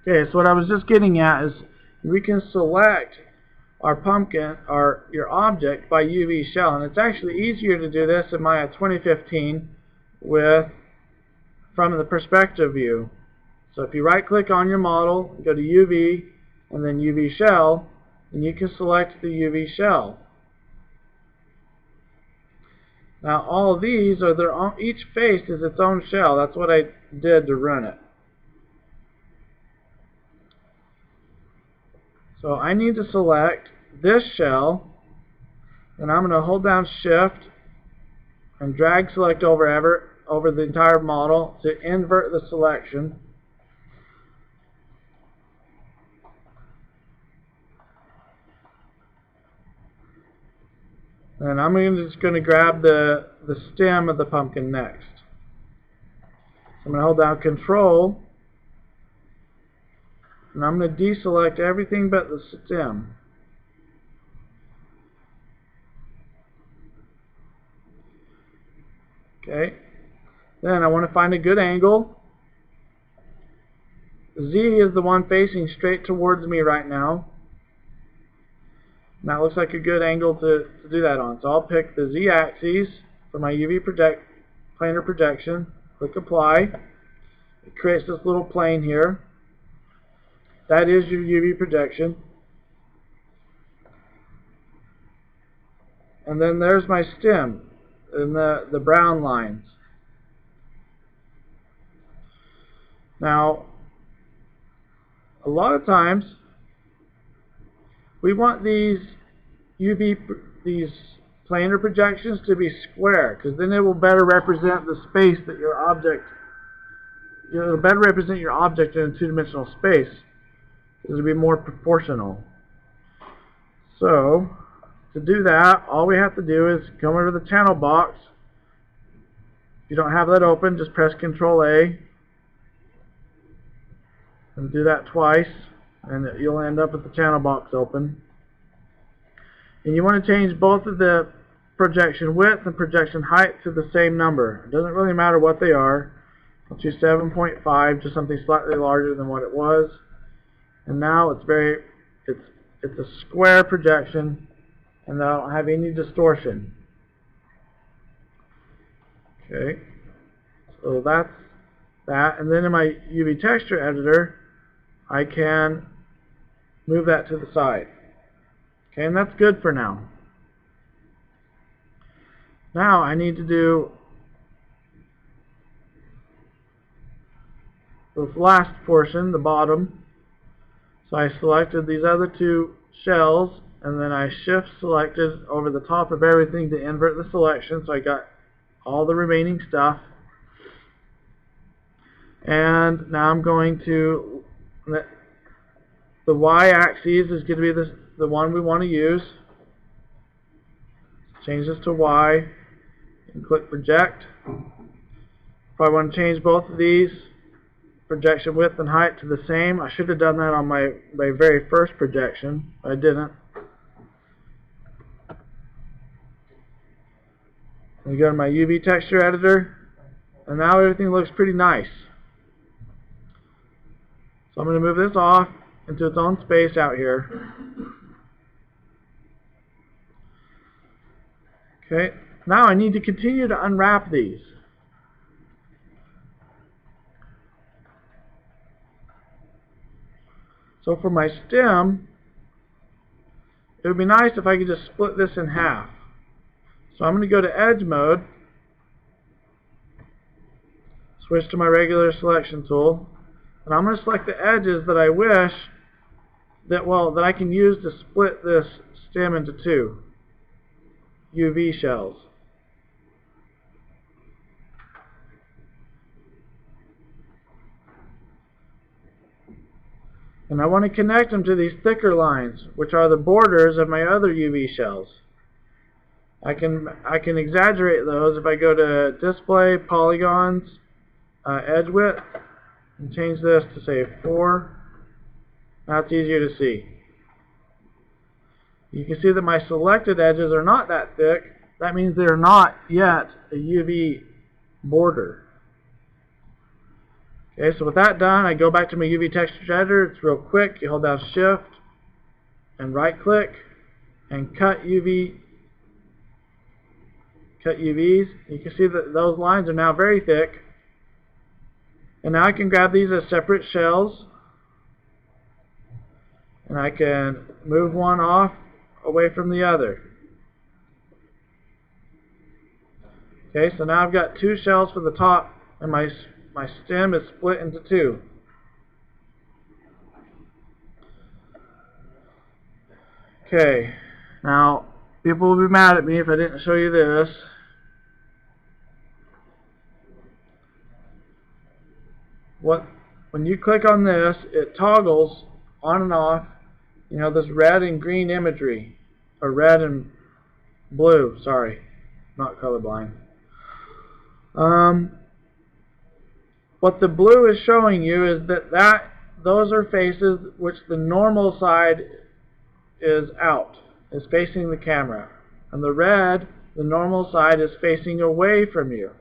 Okay, so what I was just getting at is we can select our pumpkin, or your object, by UV shell, and it's actually easier to do this in Maya 2015 from the perspective view. So if you right click on your model, go to UV and then UV shell, and you can select the UV shell. Now all of these are their own, each face is its own shell. That's what I did to run it. So I need to select this shell, and I'm going to hold down Shift and drag select over the entire model to invert the selection. And I'm just going to grab the stem of the pumpkin next. So I'm going to hold down Control, and I'm going to deselect everything but the stem. Okay. Then I want to find a good angle. Z is the one facing straight towards me right now. And that looks like a good angle to do that on. So I'll pick the Z axis for my UV planar projection. Click Apply. It creates this little plane here. That is your UV projection. And then there's my stem in the brown lines. Now, a lot of times we want these planar projections to be square, because then it will better represent the space that your object. It will better represent your object in a two-dimensional space. It will be more proportional. So, to do that, all we have to do is come over to the channel box. If you don't have that open, just press Control A and do that twice, and you'll end up with the channel box open. And you want to change both of the projection width and projection height to the same number. It doesn't really matter what they are. I'll choose 7.5, just something slightly larger than what it was. And now it's a square projection, and I don't have any distortion. Okay, so that's that. And then in my UV texture editor, I can move that to the side. Okay, and that's good for now. Now I need to do this last portion, the bottom. So I selected these other two shells, and then I shift selected over the top of everything to invert the selection, so I got all the remaining stuff. And now I'm going to, the y-axis is going to be the one we want to use. Change this to Y and click Project. Probably want to change both of these, projection width and height, to the same. I should have done that on my very first projection, but I didn't. And go to my UV texture editor, and now everything looks pretty nice. So I'm going to move this off into its own space out here. Okay, now I need to continue to unwrap these. So for my stem, it would be nice if I could just split this in half. So I'm going to go to Edge Mode, switch to my regular selection tool, and I'm going to select the edges that I wish that I can use to split this stem into two UV shells. And I want to connect them to these thicker lines, which are the borders of my other UV shells. I can exaggerate those if I go to Display, Polygons, Edge Width, and change this to say 4. Now it's easier to see. You can see that my selected edges are not that thick. That means they're not yet a UV border. Okay, so with that done, I go back to my UV texture editor. It's real quick. You hold down Shift and right click and cut UVs. You can see that those lines are now very thick. And now I can grab these as separate shells, and I can move one off away from the other. Okay, so now I've got two shells for the top, and my stem is split into two. Okay, now people will be mad at me if I didn't show you this. When you click on this, it toggles on and off, you know, this red and green imagery, or red and blue, sorry, not colorblind. What the blue is showing you is that those are faces which the normal side is out, is facing the camera. And the red, the normal side, is facing away from you.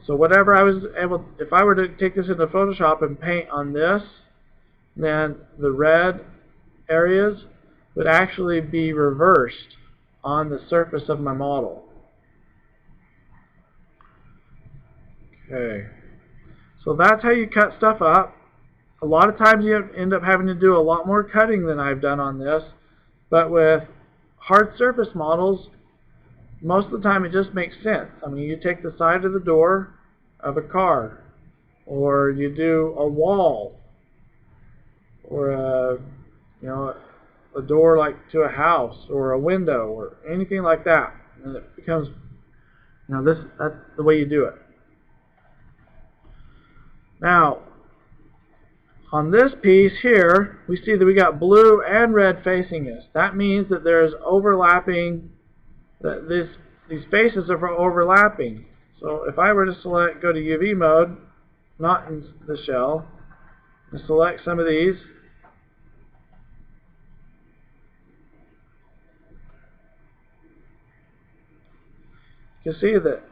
So whatever I was able, if I were to take this into Photoshop and paint on this, then the red areas would actually be reversed on the surface of my model. Okay, so that's how you cut stuff up. A lot of times you end up having to do a lot more cutting than I've done on this, but with hard surface models, most of the time it just makes sense. I mean, you take the side of the door of a car, or you do a wall, or a door like to a house, or a window, or anything like that, and it becomes, that's the way you do it. Now, on this piece here, we see that we got blue and red facing us. That means that there's overlapping, that these faces are overlapping. So if I were to go to UV mode, not in the shell, and select some of these, you can see that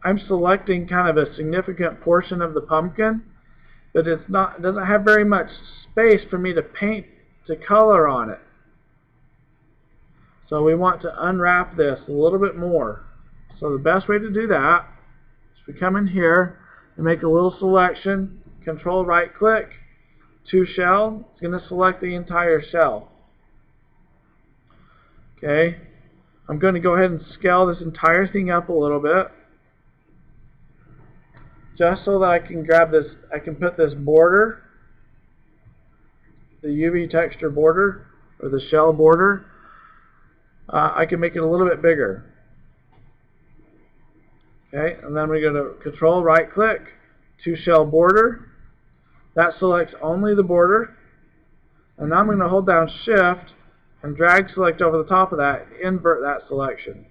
I'm selecting kind of a significant portion of the pumpkin, but it doesn't have very much space for me to paint to color on it. So we want to unwrap this a little bit more. So the best way to do that is we come in here and make a little selection, control right click, to shell. It's going to select the entire shell. Okay, I'm going to go ahead and scale this entire thing up a little bit, just so that I can grab this, I can put this border, the UV texture border, or the shell border, I can make it a little bit bigger. Okay, and then we're going to control right click, to shell border. That selects only the border. And now I'm going to hold down Shift and drag select over the top of that, invert that selection.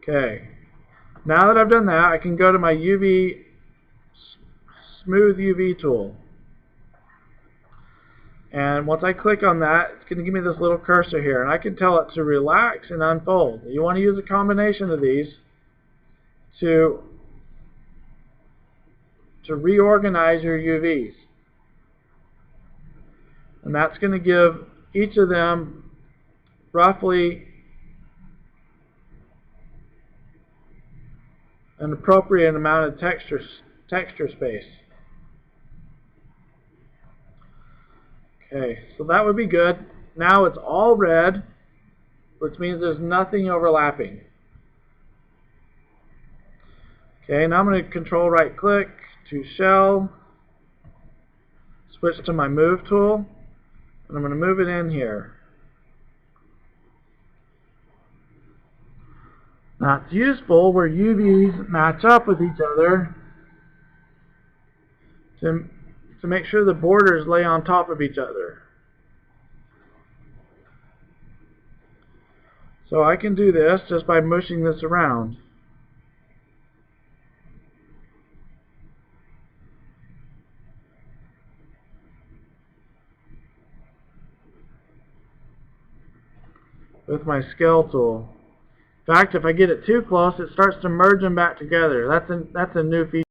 Okay, now that I've done that, I can go to my smooth UV tool. And once I click on that, it's going to give me this little cursor here, and I can tell it to relax and unfold. You want to use a combination of these to reorganize your UVs. And that's going to give each of them roughly an appropriate amount of texture space. Okay, so that would be good. Now it's all red, which means there's nothing overlapping. Okay, now I'm going to control right click, to shell, switch to my move tool, and I'm going to move it in here. Now it's useful where UVs match up with each other to make sure the borders lay on top of each other. So I can do this just by mushing this around. With my scale tool. In fact, if I get it too close, it starts to merge them back together. That's a new feature.